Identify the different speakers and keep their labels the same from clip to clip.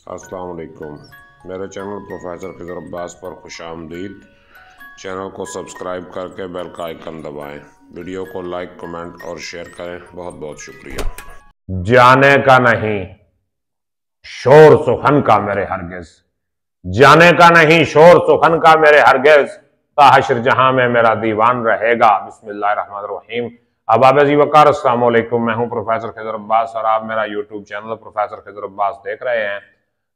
Speaker 1: अस्सलाम वालेकुम। मेरे चैनल प्रोफेसर खिज़र अब्बास पर खुशामदीद। चैनल को सब्सक्राइब करके बेल का आइकन दबाएं। वीडियो को लाइक, कमेंट और शेयर करें। बहुत बहुत शुक्रिया।
Speaker 2: जाने का नहीं शोर सुखन का मेरे हरगिज, जाने का नहीं शोर सुखन का मेरे हरगिज, ताहशर जहां में मेरा दीवान रहेगा। बिस्मिल्लाहिर्रहमानिर्रहीम। अहबाब जी वकार, अस्सलाम वालेकुम। मैं हूं प्रोफेसर खिज़र अब्बास और आप मेरा YouTube channel professor Khizar Abbas देख रहे हैं।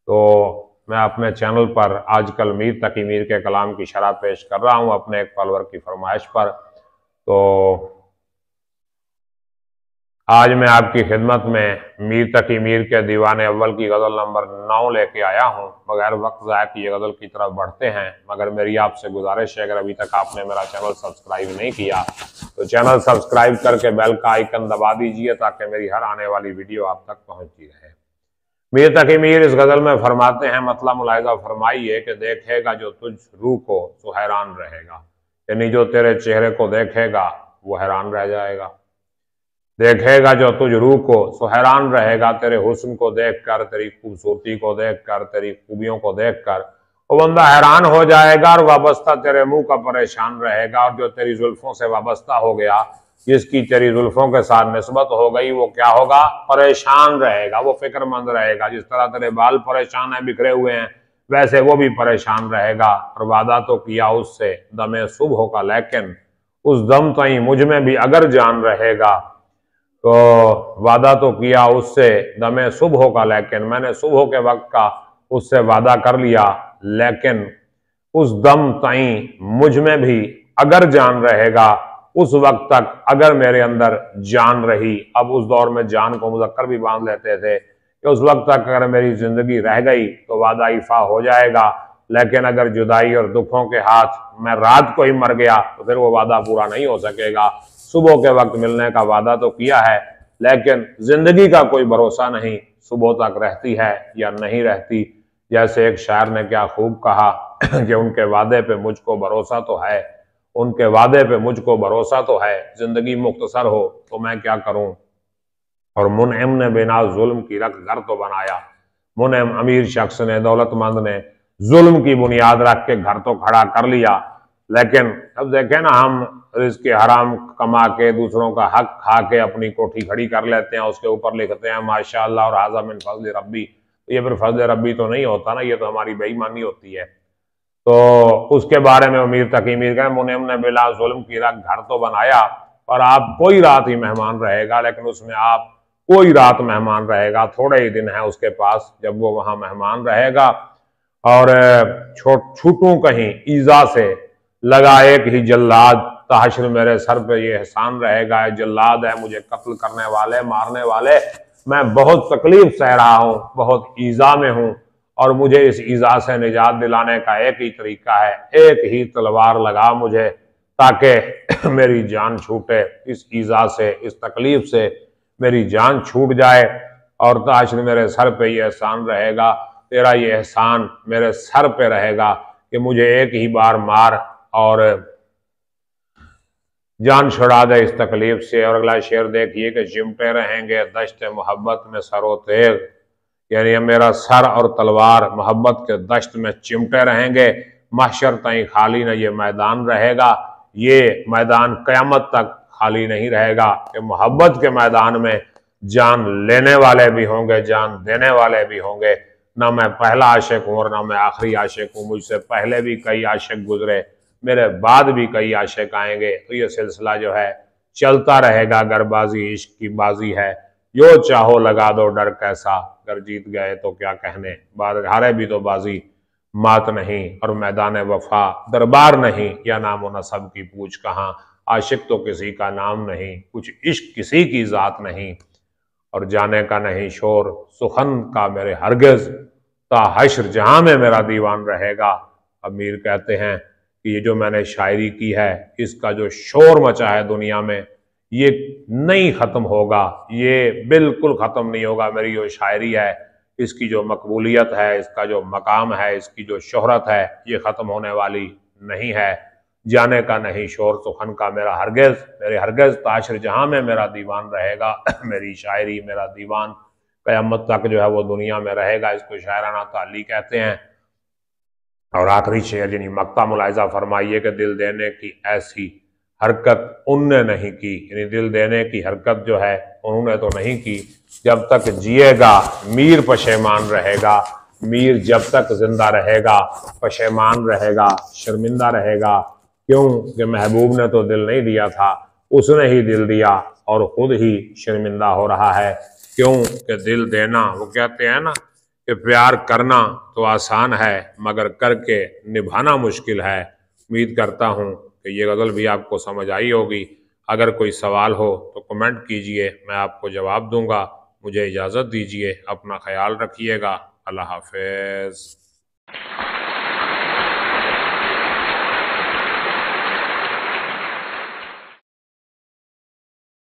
Speaker 2: तो मैं अपने चैनल पर आजकल मीर तकी मीर के कलाम की शरह पेश कर रहा हूं अपने एक फॉलोअर की फरमाइश पर। तो आज मैं आपकी खिदमत में मीर तकी मीर के दीवाने अव्वल की गज़ल नंबर 9 लेके आया हूं। बगैर वक्त ज़ाया किए गज़ल की तरफ बढ़ते हैं, मगर मेरी आपसे गुजारिश है, अगर अभी तक आपने मेरा चैनल सब्सक्राइब नहीं किया तो चैनल सब्सक्राइब करके बेल का आइकन दबा दीजिए ताकि मेरी हर आने वाली वीडियो आप तक पहुंचती रहे। मीर तकी मीर इस गज़ल में फरमाते हैं, मतलब मुलाहिज़ा फरमाइए कि देखेगा जो तुझ रूह को तो हैरान रहेगा, यानी जो तेरे चेहरे को देखेगा वो हैरान रह जाएगा। देखेगा जो तुझ रूह को सो हैरान रहेगा, तेरे हुस्न को देखकर, तेरी खूबसूरती को देखकर, तेरी खूबियों को देखकर वो बंदा हैरान हो जाएगा और वाबस्ता तेरे मुंह का परेशान रहेगा। और जो तेरी जुल्फों से वाबस्ता हो गया, जिसकी तेरी जुल्फों के साथ निस्बत हो गई, वो क्या होगा? परेशान रहेगा, वो फिक्रमंद रहेगा। जिस तरह तेरे बाल परेशान है, बिखरे हुए हैं, वैसे वो भी परेशान रहेगा। और वादा तो किया उससे दमे सुबह का, लेकिन उस दम ताई मुझ में भी अगर जान रहेगा। तो वादा तो किया उससे दमे सुबह का, लेकिन मैंने सुबह के वक्त का उससे वादा कर लिया, लेकिन उस दम ताई मुझ में भी अगर जान रहेगा, उस वक्त तक अगर मेरे अंदर जान रही। अब उस दौर में जान को मुज़क्कर भी बांध लेते थे कि उस वक्त तक अगर मेरी जिंदगी रह गई तो वादा इफा हो जाएगा, लेकिन अगर जुदाई और दुखों के हाथ मैं रात को ही मर गया तो फिर वो वादा पूरा नहीं हो सकेगा। सुबह के वक्त मिलने का वादा तो किया है, लेकिन जिंदगी का कोई भरोसा नहीं, सुबह तक रहती है या नहीं रहती। जैसे एक शायर ने क्या खूब कहा कि उनके वादे पे मुझको भरोसा तो है, उनके वादे पे मुझको भरोसा तो है, जिंदगी मुख्तसर हो तो मैं क्या करूं। और मुनइम ने बिना जुल्म की रख घर तो बनाया, मुनइम अमीर शख्स ने, दौलतमंद ने जुल्म की बुनियाद रख के घर तो खड़ा कर लिया। लेकिन अब देखें ना, हम रिज़्क़ हराम कमा के दूसरों का हक खा के अपनी कोठी खड़ी कर लेते हैं, उसके ऊपर लिखते हैं माशाअल्लाह और हाज़ा मिन फज़्ल रब्बी। ये फिर फज़्ल रब्बी तो नहीं होता ना, ये तो हमारी बेईमानी होती है। तो उसके बारे में मीर तकी मीर का मुनइम ने बिला जुल्म की रख घर तो बनाया, और आप कोई रात ही मेहमान रहेगा, लेकिन उसमें आप कोई रात मेहमान रहेगा, थोड़े ही दिन है उसके पास जब वो वहां मेहमान रहेगा। और छूटूं कहीं ईजा से लगा एक ही जल्लाद, ताहशर मेरे सर पे ये एहसान रहेगा, जल्लाद है मुझे कत्ल करने वाले, मारने वाले, मैं बहुत तकलीफ सह रहा हूं, बहुत ईजा में हूं, और मुझे इस ईजा से निजात दिलाने का एक ही तरीका है, एक ही तलवार लगा मुझे ताकि मेरी जान छूटे, इस ईजा से, इस तकलीफ से मेरी जान छूट जाए। और ताशर मेरे सर पे ये एहसान रहेगा, तेरा ये एहसान मेरे सर पे रहेगा कि मुझे एक ही बार मार और जान छुड़ा दे इस तकलीफ से। और अगला शेर देखिए कि चिमटे रहेंगे दश्त मोहब्बत में सरो तेग, यानी मेरा सर और तलवार मोहब्बत के दश्त में चिमटे रहेंगे, महशर ताईं खाली न ये मैदान रहेगा। ये मैदान क़यामत तक खाली नहीं रहेगा कि मोहब्बत के मैदान में जान लेने वाले भी होंगे, जान देने वाले भी होंगे। ना मैं पहला आशिक हूँ और ना मैं आखिरी आशिक हूँ, मुझसे पहले भी कई आशिक गुजरे, मेरे बाद भी कई आशिक आएंगे। तो ये सिलसिला जो है चलता रहेगा, गरबाजी इश्क की बाजी है, जो चाहो लगा दो डर कैसा, अगर जीत गए तो क्या कहने, बाद हारे भी तो बाजी मात नहीं। और मैदान वफा दरबार नहीं, या नाम व नसब की पूछ कहाँ, आशिक तो किसी का नाम नहीं, कुछ इश्क किसी की जात नहीं। और जाने का नहीं शोर सुखन का मेरे हरगिज, ता हश्र जहां में मेरा दीवान रहेगा। अमीर कहते हैं कि ये जो मैंने शायरी की है, इसका जो शोर मचा है दुनिया में, ये नहीं ख़त्म होगा, ये बिल्कुल ख़त्म नहीं होगा। मेरी जो शायरी है, इसकी जो मकबूलियत है, इसका जो मकाम है, इसकी जो शोहरत है, ये ख़त्म होने वाली नहीं है। जाने का नहीं शोर सुखन का मेरा हरगिज, मेरे हरगिज ताशर जहां में मेरा दीवान रहेगा। मेरी शायरी, मेरा दीवान क़यामत तक जो है वो दुनिया में रहेगा। इसको शायराना ताल्ली कहते हैं। और आखिरी शेर यानी मक्ता मुलाहिजा फरमाइए कि दिल देने की ऐसी हरकत उनने नहीं की, यानी दिल देने की हरकत जो है उन्होंने तो नहीं की। जब तक जिएगा मीर पशेमान रहेगा, मीर जब तक जिंदा रहेगा पशेमान रहेगा, शर्मिंदा रहेगा। क्यों कि महबूब ने तो दिल नहीं दिया था, उसने ही दिल दिया और खुद ही शर्मिंदा हो रहा है। क्यों कि दिल देना, वो कहते हैं ना कि प्यार करना तो आसान है मगर करके निभाना मुश्किल है। उम्मीद करता हूँ कि ये गज़ल भी आपको समझ आई होगी। अगर कोई सवाल हो तो कमेंट कीजिए, मैं आपको जवाब दूंगा। मुझे इजाज़त दीजिए, अपना ख्याल रखिएगा। अल्लाह हाफ़िज़।